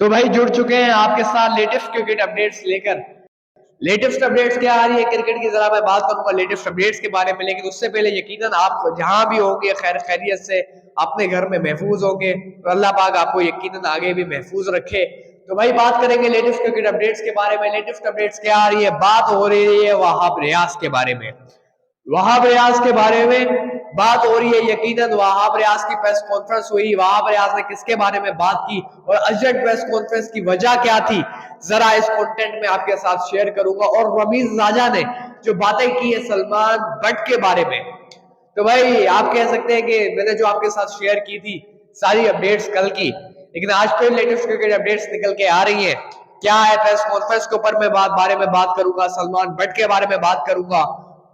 तो भाई जुड़ चुके हैं आपके साथ लेटेस्ट क्रिकेट अपडेट्स लेकर। लेटेस्ट अपडेट्स क्या आ रही है क्रिकेट की, जरा मैं बात करूंगा लेटेस्ट अपडेट्स के बारे में। लेकिन उससे पहले यकीनन आप जहां भी होंगे खैर खैरियत से अपने घर में महफूज होंगे, तो अल्लाह पाक आपको यकीनन आगे भी महफूज रखे। तो भाई बात करेंगे लेटेस्ट क्रिकेट अपडेट्स के बारे में। लेटेस्ट अपडेट्स क्या आ रही है, बात हो रही है वहाब रियाज के बारे में। वहाब रियाज के बारे में बात हो रही है। यकीनन वहाब रियाज की प्रेस कॉन्फ्रेंस हुई, वहाब रियाज ने किसके बारे में बात की और अर्जेंट प्रेस कॉन्फ्रेंस की वजह क्या थी, जरा इस कंटेंट में आपके साथ शेयर करूंगा। और रमीज राजा ने जो बातें की है सलमान बट के बारे में, तो भाई आप कह सकते हैं कि मैंने जो आपके साथ शेयर की थी सारी अपडेट्स कल की, लेकिन आज फिर लेटेस्ट क्रिकेट अपडेट्स निकल के आ रही है। क्या है प्रेस कॉन्फ्रेंस के ऊपर मैं बारे में बात करूंगा, सलमान बट के बारे में बात करूंगा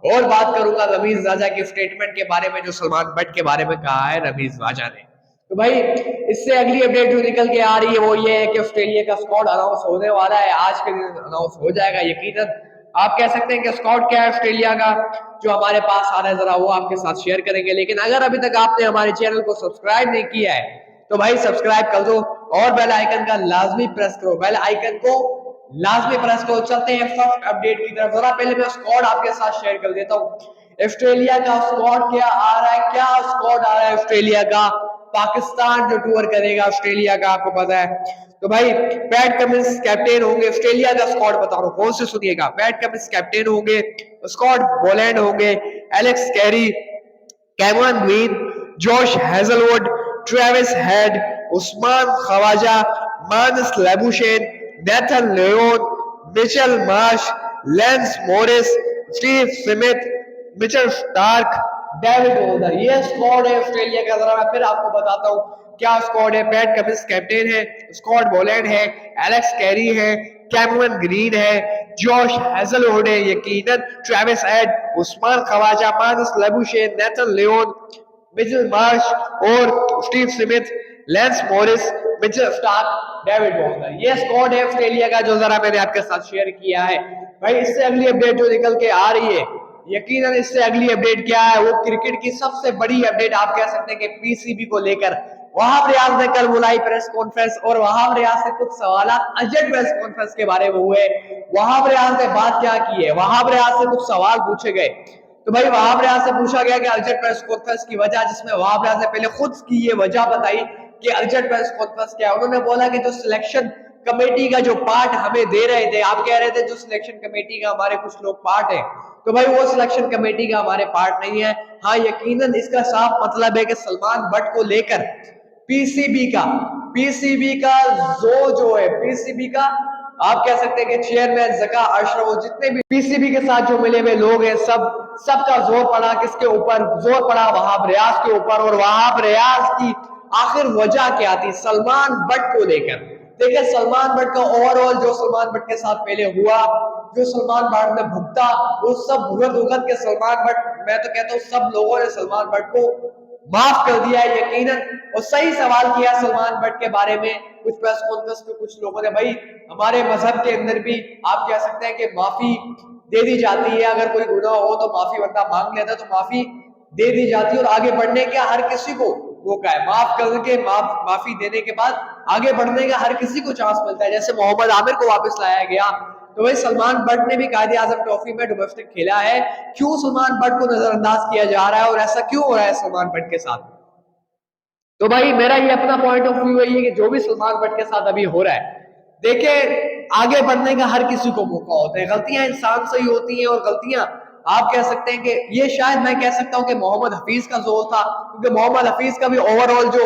और बात करूंगा रमीज राजा की स्टेटमेंट के बारे में जो सलमान बट के बारे में कहा है रमीज राजा ने। तो भाई इससे अगली अपडेट जो निकल के आ रही है वो ये है कि ऑस्ट्रेलिया का स्क्वाड अनाउंस होने वाला है, आज के दिन अनाउंस हो जाएगा यकीनन। आप कह सकते हैं कि स्क्वाड क्या है ऑस्ट्रेलिया का जो हमारे पास आ रहा है, जरा वो आपके साथ शेयर करेंगे। लेकिन अगर अभी तक आपने हमारे चैनल को सब्सक्राइब नहीं किया है तो भाई सब्सक्राइब कर दो और बेल आइकन का लाजमी प्रेस करो, बेल आइकन को लाजमी प्रेस करो। चलते हैं फर्स्ट अपडेट की तरफ। जरा पहले मैं स्क्वाड आपके साथ शेयर कर देता हूँ। ऑस्ट्रेलिया का स्क्वाड क्या आ रहा है, क्या स्क्वाड आ रहा है ऑस्ट्रेलिया का। पाकिस्तान जो टूर करेगा ऑस्ट्रेलिया का आपको पता है। तो भाई पैट कमिंस कैप्टन होंगे, ऑस्ट्रेलिया का स्क्वाड बता रहा हूँ कौन से सुनिएगा। पैट कमिंस कैप्टन होंगे, स्कॉट बोलैंड होंगे, Alex Carey, Cameron Green, Josh Hazlewood, Travis Head, Usman Khawaja, Marnus Labuschagne, Nathan Lyon, Mitchell Marsh, Lance Morris, Steve Smith, Mitchell Starc, David Warner. ये स्क्वाड है ऑस्ट्रेलिया का। जरा मैं फिर आपको बताता हूँ क्या स्क्वाड है। पैट कमिंस कैप्टन है, स्कॉट बोलैंड है, एलेक्स कैरी है, कैमरन ग्रीन है, जॉश हेजलवुड है यकीनन, Travis Head, Usman Khawaja, Marnus Labuschagne, Nathan Lyon, Mitchell Marsh और Steve Smith, Lance Morris, Mitchell Starc, David Warner. ये स्क्वाड है ऑस्ट्रेलिया का जो जरा मैंने आपके साथ शेयर किया है। भाई इससे अगली अपडेट जो निकल के आ रही है, यकीनन इससे अगली अपडेट क्या है, वो क्रिकेट की सबसे बड़ी अपडेट आप कह सकते हैं कि पीसीबी को लेकर वहाब रियाज ने कल बुलाई प्रेस कॉन्फ्रेंस और वहाब रियाज से कुछ सवाल अर्जेंट प्रेस कॉन्फ्रेंस के बारे में हुए। वहाब रियाज ने बात क्या की है, वहाब रियाज से कुछ सवाल पूछे गए। तो भाई वहाब रियाज से पूछा गया कि अर्जेंट प्रेस कॉन्फ्रेंस की वजह, जिसमें वहाब रियाज ने पहले खुद की ये वजह बताई कि अर्जेंट प्रेस कॉन्फ्रेंस क्या है। उन्होंने बोला कि जो सिलेक्शन कमेटी का जो पार्ट हमें दे रहे थे, आप कह रहे थे जो सिलेक्शन कमेटी का हमारे कुछ लोग पार्ट है, तो भाई वो सिलेक्शन कमेटी का हमारे पार्ट नहीं है। हाँ यकीनन इसका साफ मतलब है कि सलमान बट को लेकर पीसीबी का जो है पीसीबी का आप कह सकते हैं कि चेयरमैन जका अशरफ, जितने भी पीसीबी के साथ जो मिले हुए लोग हैं, सबका जोर पड़ा किसके ऊपर, जोर पड़ा वहाब रियाज के ऊपर। और वहाब रियाज की आखिर वजह क्या थी सलमान बट को लेकर। देखिए सलमान बट का ओवरऑल जो सलमान बट के साथ पहले हुआ, जो सलमान बट ने भुगता, वो सब भुगत भुगत के सलमान बट, मैं तो कहता हूँ सब लोगों ने सलमान बट को माफ कर दिया है यकीनन। और सही सवाल किया सलमान बट के बारे में कुछ प्रेस कॉन्फ्रेंस में कुछ लोगों ने। भाई हमारे मजहब के अंदर भी आप कह सकते हैं कि माफी दे दी जाती है, अगर कोई गुनाह हो तो माफी बंदा मांग लेता है, तो माफी दे दी जाती है। और आगे बढ़ने का हर किसी को मौका है, माफ करके माफी देने के बाद आगे बढ़ने का हर किसी को चांस मिलता है। जैसे मोहम्मद आमिर को वापस लाया गया, तो भाई सलमान बट ने भी कायदे आजम ट्रॉफी में डोमेस्टिक खेला है। क्यों सलमान बट को नजरअंदाज किया जा रहा है और ऐसा क्यों हो रहा है सलमान बट के साथ। तो भाई मेरा ये अपना पॉइंट ऑफ व्यू है कि जो भी सलमान बट के साथ अभी हो रहा है, देखिए आगे बढ़ने का हर किसी को मौका होता है, गलतियां इंसान से ही होती हैं। और गलतियां आप कह सकते हैं कि ये शायद मैं कह सकता हूं कि मोहम्मद हफीज का जोर था, क्योंकि मोहम्मद हफीज का भी ओवरऑल जो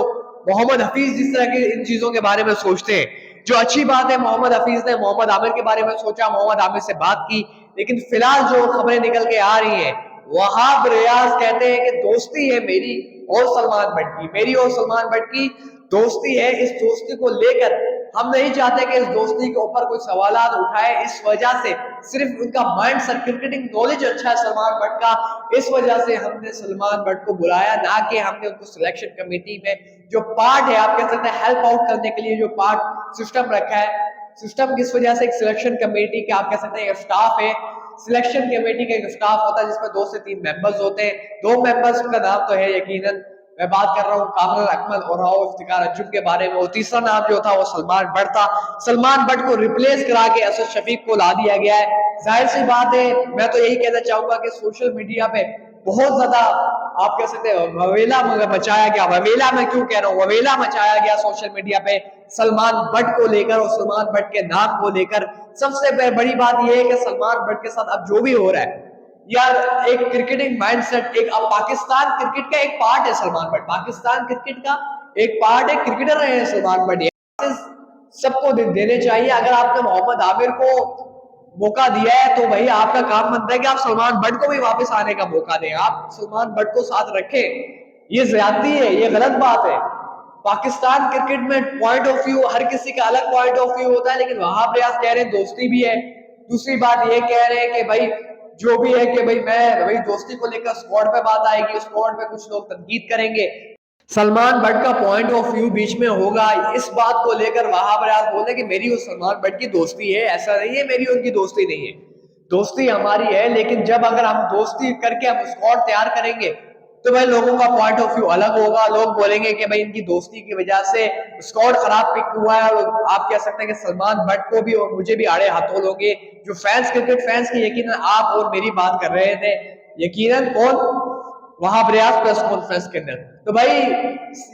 मोहम्मद हफीज जिस तरह के इन चीजों के बारे में सोचते हैं, जो अच्छी बात है मोहम्मद हफीज ने मोहम्मद आमिर के बारे में सोचा, मोहम्मद आमिर से बात की। लेकिन फिलहाल जो खबरें निकल के आ रही है, वहाब रियाज कहते हैं कि दोस्ती है मेरी और सलमान बट की, मेरी और सलमान बट की दोस्ती है। इस दोस्ती को लेकर हम नहीं चाहते कि इस दोस्ती के ऊपर कोई सवालात उठाए। इस वजह से सिर्फ उनका माइंड सेट, क्रिकेटिंग नॉलेज अच्छा है सलमान बट का, इस वजह से हमने सलमान बट को बुलाया, ना कि हमने उनको सिलेक्शन कमेटी में जो पार्ट है, आप कह सकते हैं हेल्प आउट करने के लिए जो पार्ट सिस्टम रखा है। सिस्टम किस वजह से, एक सिलेक्शन कमेटी के आप कह सकते हैं स्टाफ है, सिलेक्शन कमेटी का एक स्टाफ होता है जिसमें 2 से 3 मेंबर्स होते हैं। 2 मेंबर्स का नाम तो है यकीनन मैं बात कर रहा हूँ कामरान अकमल और राव इफ्तिकार अंजुम के बारे में। और तीसरा नाम जो था वो सलमान बट था। सलमान बट को रिप्लेस करा के असद शफीक को ला दिया गया है। जाहिर सी बात है, मैं तो यही कहना चाहूंगा कि सोशल मीडिया पे बहुत ज्यादा आप कह सकते हैं ववेला मचाया गया। ववेला मैं क्यों कह रहा हूँ, ववेला मचाया गया सोशल मीडिया पे सलमान बट को लेकर और सलमान बट के नाम को लेकर। सबसे बड़ी बात यह है कि सलमान बट के साथ अब जो भी हो रहा है यार, एक क्रिकेटिंग माइंडसेट, एक अब पाकिस्तान क्रिकेट का एक पार्ट है सलमान बट, पाकिस्तान क्रिकेट का एक पार्ट है, क्रिकेटर रहे हैं सलमान बट। सबको देने चाहिए। अगर आपने मोहम्मद आमिर को मौका दिया है तो भाई आपका काम बनता है कि आप सलमान बट को भी वापस आने का मौका दें, आप सलमान बट को साथ रखें। ये ज्यादती है, ये गलत बात है। पाकिस्तान क्रिकेट में पॉइंट ऑफ व्यू हर किसी का अलग पॉइंट ऑफ व्यू होता है, लेकिन वहां प्रयास कह रहे हैं दोस्ती भी है। दूसरी बात ये कह रहे हैं कि भाई जो भी है कि भाई दोस्ती को लेकर स्क्वाड पे बात आएगी, स्क्वाड पे कुछ लोग तनकीद करेंगे, सलमान बट का पॉइंट ऑफ व्यू बीच में होगा। इस बात को लेकर वहां प्रयास बोले कि मेरी और सलमान बट की दोस्ती है, ऐसा नहीं है मेरी उनकी दोस्ती नहीं है, दोस्ती हमारी है। लेकिन जब अगर हम दोस्ती करके हम स्क्वाड तैयार करेंगे तो भाई लोगों का पॉइंट ऑफ व्यू अलग होगा। लोग बोलेंगे कि भाई इनकी दोस्ती की वजह से स्क्वाड खराब पिक हुआ है। और आप कह सकते हैं कि सलमान बट को भी और मुझे भी आड़े हाथों लोगे। जो फैंस, क्रिकेट फैंस की यकीनन आप और मेरी बात कर रहे थे, यकीनन कौन वहां प्रयास प्रेस कॉन्फ्रेंस के अंदर। तो भाई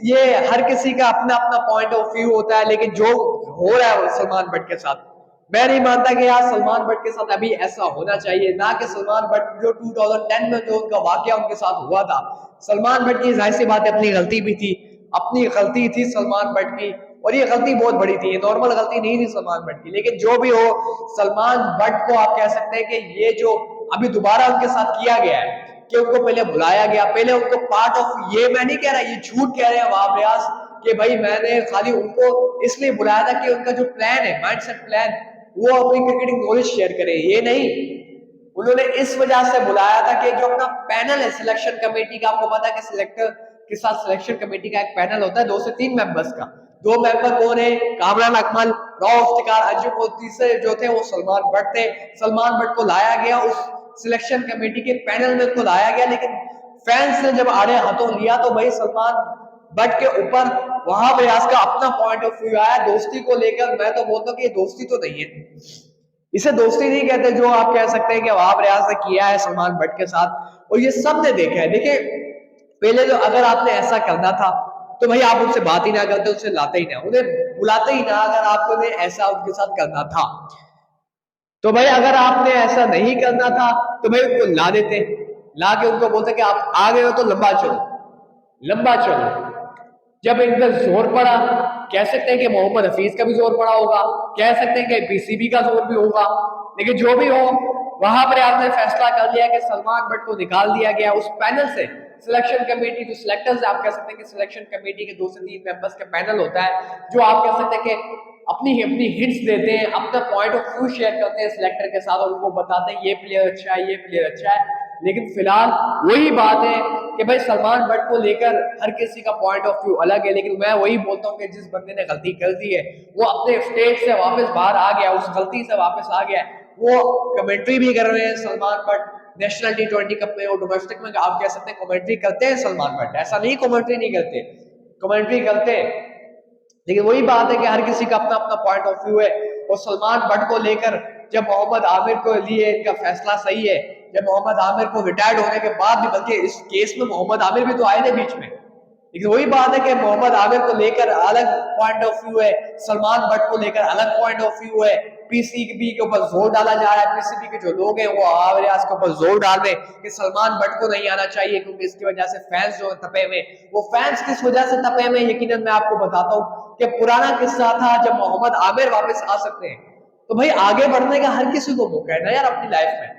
ये हर किसी का अपना अपना पॉइंट ऑफ व्यू होता है, लेकिन जो हो रहा है सलमान बट के साथ, मैं नहीं मानता कि यार सलमान बट के साथ अभी ऐसा होना चाहिए। ना कि सलमान बट जो 2010 में जो उनका वाकया उनके साथ हुआ था, सलमान बट की जाहिर सी बात है अपनी गलती भी थी, अपनी गलती थी सलमान बट की, और ये गलती बहुत बड़ी थी, ये नॉर्मल गलती नहीं थी सलमान बट की। लेकिन जो भी हो, सलमान बट को आप कह सकते हैं कि ये जो अभी दोबारा उनके साथ किया गया है कि उनको पहले बुलाया गया, पहले उनको पार्ट ऑफ, ये मैं नहीं कह रहा, ये झूठ कह रहे हैं वहां प्रयास कि भाई मैंने खाली उनको इसलिए बुलाया था कि उनका जो प्लान है, माइंडसेट प्लान, वो अपनी क्रिकेटिंग नॉलेज शेयर करें, ये नहीं। उन्होंने इस वजह से बुलाया था कि जो अपना पैनल है सिलेक्शन कमेटी का, आपको पता है कि सिलेक्टर के साथ सिलेक्शन कमेटी का एक पैनल होता है 2 से 3 मेंबर्स का। 2 मेंबर कौन है? कामरान अकमल, राव इफ्तिकार अंजुम, और तीसरे जो थे वो सलमान बट थे। सलमान बट को लाया गया उस सिलेक्शन कमेटी के पैनल में, उनको लाया गया, लेकिन फैंस ने जब आड़े हाथों लिया तो भाई सलमान बट के ऊपर वहां प्रयास का अपना पॉइंट ऑफ व्यू आया दोस्ती को लेकर। मैं तो बोलता हूँ कि ये दोस्ती तो नहीं है, इसे दोस्ती नहीं कहते जो आप कह सकते हैं कि वहां प्रयास ने किया है सलमान बट के साथ, और ये सब ने देखा है। देखिए पहले जो अगर आपने ऐसा करना था तो भाई आप उनसे बात ही ना करते, उनसे लाते ही ना, उन्हें बुलाते ही ना। अगर आपने ऐसा उनके साथ करना था तो भाई अगर आपने ऐसा नहीं करना था तो भाई उनको ला देते, ला के उनको बोलते कि आप आ गए हो तो लंबा चलो, लंबा चलो। जब इन पर जोर पड़ा, कह सकते हैं कि मोहम्मद हफीज का भी जोर पड़ा होगा, कह सकते हैं कि पीसीबी का जोर भी होगा, लेकिन जो भी हो वहां पर आपने फैसला कर लिया कि सलमान बट को निकाल दिया गया उस पैनल से। सिलेक्शन कमेटी जो सिलेक्टर्स, आप कह सकते हैं कि सिलेक्शन कमेटी के 2 से 3 मेंबर्स का पैनल होता है, जो आप कह सकते हैं कि अपनी अपनी हिंट्स देते हैं, अपना पॉइंट ऑफ व्यू शेयर करते हैं सिलेक्टर के साथ, और उनको बताते हैं ये प्लेयर अच्छा है, ये प्लेयर अच्छा है। लेकिन फिलहाल वही बात है कि भाई सलमान बट को लेकर हर किसी का पॉइंट ऑफ व्यू अलग है। लेकिन मैं वही बोलता हूँ कि जिस बंदे ने गलती कर दी है वो अपने स्टेज से वापस बाहर आ गया, उस गलती से वापस आ गया। वो कमेंट्री भी कर रहे हैं Salman but, national T20 cup में और डोमेस्टिक में आप कह सकते हैं कमेंट्री करते हैं सलमान बट, ऐसा नहीं कमेंट्री नहीं करते, कमेंट्री करते हैं। लेकिन वही बात है कि हर किसी का अपना अपना पॉइंट ऑफ व्यू है। और सलमान बट को लेकर जब मोहम्मद आमिर को लिए इनका फैसला सही है, जब मोहम्मद आमिर को रिटायर्ड होने के बाद भी, बल्कि इस केस में मोहम्मद आमिर भी तो आए थे बीच में, लेकिन वही बात है कि मोहम्मद आमिर को लेकर अलग पॉइंट ऑफ व्यू है, सलमान बट को लेकर अलग पॉइंट ऑफ व्यू है। पीसीबी के ऊपर जोर डाला जा रहा है, पीसीबी के जो लोग हैं वो आवाज के ऊपर जोर डाल रहे हैं कि सलमान बट को नहीं आना चाहिए, क्योंकि इसकी वजह से फैंस जो तपे हुए, वो फैंस किस वजह से तपे हुए यकीनन मैं आपको बताता हूँ कि पुराना किस्सा था जब मोहम्मद आमिर वापस आ सकते हैं। तो भाई आगे बढ़ने का हर किसी को मौका है ना यार अपनी लाइफ में।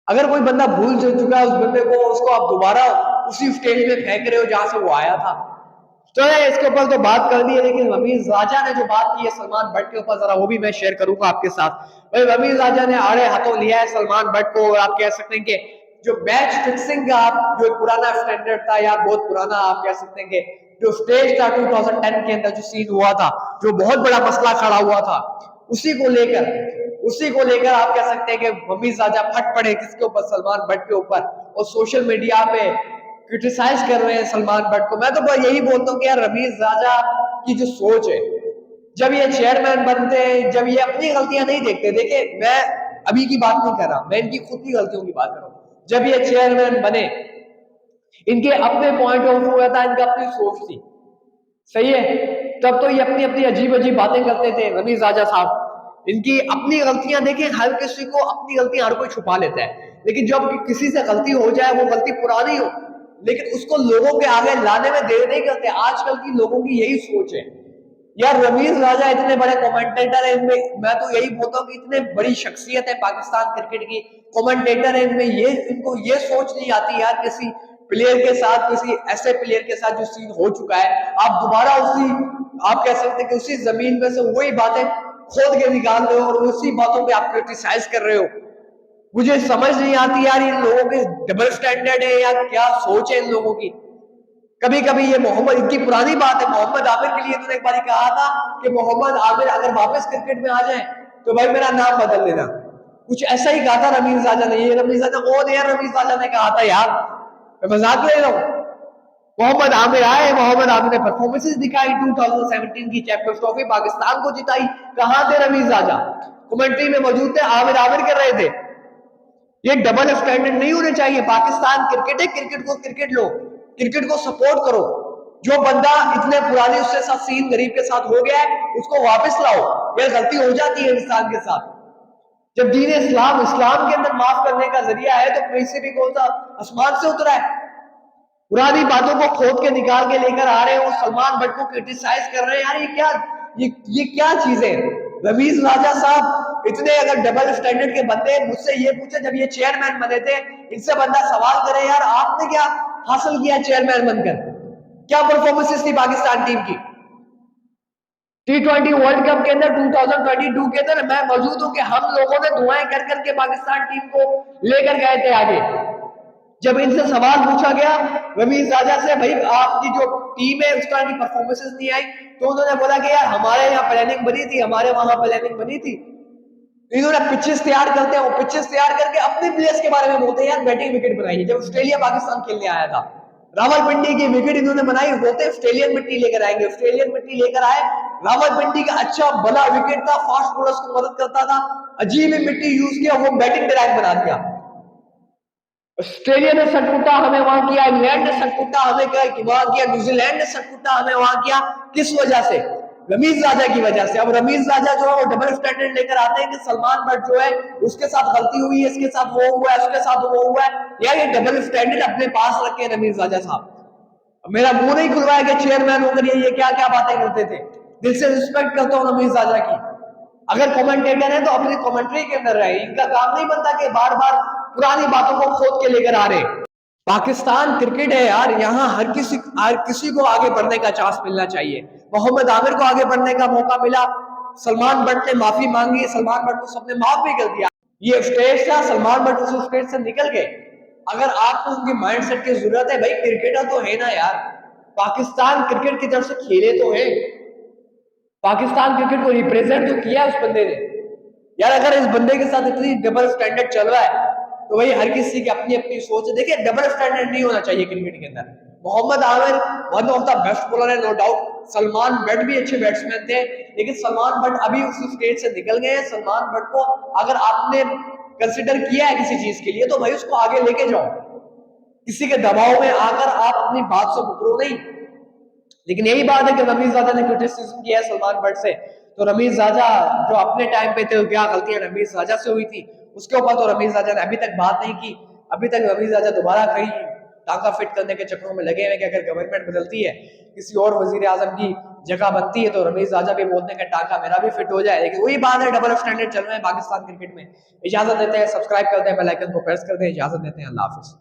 अगर कोई बंदा भूल चुका है उस बंदे को, उसको आप दोबारा उसी स्टेज में फेंक रहे हो जहां से वो आया था। तो इसके ऊपर तो बात कर दी है, लेकिन रमीज राजा ने जो बात की है सलमान बट के ऊपर, जरा वो भी मैं शेयर करूंगा आपके साथ। भाई रमीज राजा ने आड़े हाथों लिया है सलमान बट को, और आप कह सकते हैं कि जो मैच फिक्सिंग का आप जो पुराना स्टैंडर्ड था या बहुत पुराना आप कह सकते हैं कि जो स्टेज था 2010 के अंदर जो सीन हुआ था, जो बहुत बड़ा मसला खड़ा हुआ था, उसी को लेकर आप कह सकते हैं कि रमीज राजा फट पड़े किसके ऊपर, सलमान बट के ऊपर। और सोशल मीडिया पे क्रिटिसाइज कर रहे हैं सलमान बट को। मैं तो यही बोलता हूँ कि यार रमीज राजा की जो सोच है, जब ये चेयरमैन बनते हैं, जब ये अपनी गलतियां नहीं देखते, देखिए मैं अभी की बात नहीं कर रहा, मैं इनकी खुद की गलतियों की बात कर रहा हूँ। जब ये चेयरमैन बने, इनके अपने पॉइंट ऑफ व्यू था, इनका अपनी सोच थी, सही है। तब तो ये अपनी अपनी अजीब अजीब बातें करते थे रमीज राजा साहब। इनकी अपनी गलतियां देखें, हर किसी को अपनी गलतियां हर कोई छुपा लेता है, लेकिन जब किसी से गलती हो जाए, वो गलती पुरानी हो, लेकिन उसको लोगों के आगे लाने में देर नहीं करते। आजकल की लोगों की यही सोच है यार। रमीज राजा इतने बड़े कमेंटेटर है, इनमें मैं तो यही बोलता हूँ कि इतने बड़ी शख्सियत है पाकिस्तान क्रिकेट की, कमेंटेटर है, इनमें ये इनको ये सोच नहीं आती यार, किसी प्लेयर के साथ, किसी ऐसे प्लेयर के साथ जो सीन हो चुका है, आप दोबारा उसी, आप कह सकते हैं कि उसी जमीन में से वही बातें खोद के निकाल रहे हो और उसी बातों पे आप क्रिटिसाइज कर रहे हो। मुझे समझ नहीं आती यार, इन लोगों के डबल स्टैंडर्ड है या क्या सोच है इन लोगों की। कभी कभी ये मोहम्मद, इनकी पुरानी बात है, मोहम्मद आमिर के लिए इन्होंने एक बार कहा था कि मोहम्मद आमिर अगर वापस क्रिकेट में आ जाए तो भाई मेरा नाम बदल लेना, कुछ ऐसा ही कहा था रमीज राजा ने। ये रमीज राजा कौन है यार? रमीज राजा ने कहा था यार, मैं मजाक ले रहा हूँ। मोहम्मद आमिर आए, मोहम्मद आमिर ने परफॉर्मेंसेस दिखाई, 2017 की चैंपियंस ट्रॉफी पाकिस्तान को जिताई। कहां थे रमीज राजा? कमेंट्री में मौजूद थे, आमिर आमिर कर रहे थे। ये डबल स्टैंडर्ड नहीं होने चाहिए। पाकिस्तान क्रिकेट है, क्रिकेट को क्रिकेट लो, क्रिकेट को सपोर्ट करो। जो बंदा इतने पुरानी उसके साथ सीन गरीब के साथ हो गया है, उसको वापस लाओ। यह गलती हो जाती है इंसान के साथ। जब दीन इस्लाम, इस्लाम के अंदर माफ करने का जरिया है, तो किसी भी कौन सा आसमान से उतरा है? पुरानी बातों को खोद के निकाल के लेकर आ रहे हो, सलमान बट को क्रिटिसाइज कर रहे हैं यार। ये क्या चीजें? रमीज राजा साहब इतने अगर डबल स्टैंडर्ड के बंदे, मुझसे ये पूछे जब ये चेयरमैन बने थे, इनसे बंदा सवाल करे यार आपने क्या हासिल किया चेयरमैन बनकर? क्या परफॉर्मेंसेस थी पाकिस्तान टीम की T20 वर्ल्ड कप के अंदर 2022 के अंदर? मैं मौजूद हूं कि हम लोगों ने दुआएं कर करके पाकिस्तान टीम को लेकर गए थे आगे। जब इनसे सवाल पूछा गया रमीज राजा से, भाई आपकी जो टीम है उसका की परफॉर्मेंसेस नहीं आई, तो उन्होंने बोला कि यार हमारे यहाँ प्लानिंग बनी थी, हमारे वहां प्लानिंग बनी थी। इन्होंने पिचेस तैयार करते हैं, वो पिचेस तैयार करके अपने प्लेयर्स के बारे में बोलते हैं यार बैटिंग विकेट बनाई। जब ऑस्ट्रेलिया पाकिस्तान खेलने आया था, रावलपिंडी की विकेट इन्होंने बनाई, बोलते ऑस्ट्रेलियन मिट्टी लेकर आएंगे। ऑस्ट्रेलियन मिट्टी लेकर आए, रावलपिंडी का अच्छा भला विकेट था, फास्ट बॉलर्स को मदद करता था, अजीब ही मिट्टी यूज किया, वो बैटिंग ड्राइव बना दिया। ऑस्ट्रेलिया ने सटकुटा हमें वहां किया, इंग्लैंड ने सटकुटा हमें वहां किया, न्यूजीलैंड ने सटकुटा हमें वहां किया। किस वजह से? रमीज राजा की वजह से। अब रमीज राजा जो है वो डबल स्टैंडर्ड लेकर आते हैं कि सलमान बट जो है उसके साथ गलती हुई है, इसके साथ वो हुआ है, उसके साथ वो हुआ है। यार ये डबल स्टैंडर्ड अपने पास रखे रमीज राजा साहब। मेरा मुंह नहीं खुल रहा है कि चेयरमैन होकर ये क्या क्या बातें करते थे। दिल से रिस्पेक्ट करता हूँ रमीज राजा की। अगर कमेंटेटर है तो अपनी कमेंट्री के अंदर रहे, इनका काम नहीं बनता कि बार बार पुरानी बातों को खोद के लेकर आ रहे। पाकिस्तान क्रिकेट है यार, यहाँ हर किसी को आगे बढ़ने का चांस मिलना चाहिए। मोहम्मद आमिर को आगे बढ़ने का मौका मिला, सलमान बट ने माफी मांगी, सलमान बट को सबने माफ भी कर दिया। ये स्टेज था, सलमान बट उस स्टेज से निकल गए। अगर आपको उनके माइंडसेट की जरूरत है, भाई क्रिकेटर तो है ना यार, पाकिस्तान क्रिकेट की तरफ से खेले तो है, पाकिस्तान क्रिकेट को रिप्रेजेंट तो किया उस बंदे ने यार। अगर इस बंदे के साथ इतनी डबल स्टैंडर्ड चल रहा है तो भाई हर किसी की अपनी अपनी सोच है। देखिए डबल स्टैंडर्ड नहीं होना चाहिए क्रिकेट के अंदर। Mohammad Aamir one of the best bowler है, नो डाउट। सलमान बट भी अच्छे बैट्समैन थे, लेकिन सलमान बट अभी उस स्टेज से निकल गए हैं। सलमान बट को अगर आपने कंसिडर किया है किसी चीज के लिए, तो भाई उसको आगे लेके जाओ। किसी के दबाव में आकर आप अपनी बात से मुकरो नहीं। लेकिन यही बात है कि रमीज राजा ने क्रिटिसिज्म किया है सलमान बट से, तो रमीज राजा जो अपने टाइम पे थे, क्या गलतियां रमीज राजा से हुई थी, उसके ऊपर तो रमीज राजा ने अभी तक बात नहीं की। अभी तक रमीज राजा दोबारा कहीं टांका फिट करने के चक्रों में लगे हैं कि अगर गवर्नमेंट बदलती है, किसी और वजीर आजम की जगह बनती है, तो रमीज राजा भी बोलते हैं कि टांका मेरा भी फिट हो जाए। लेकिन वही बात है, डबल स्टैंडर्ड चल रहे हैं पाकिस्तान क्रिकेट में। इजाजत देते हैं, सब्सक्राइब करते हैं, बेल आइकन को प्रेस कर दें। इजाजत देते हैं, अल्लाह हाफिज।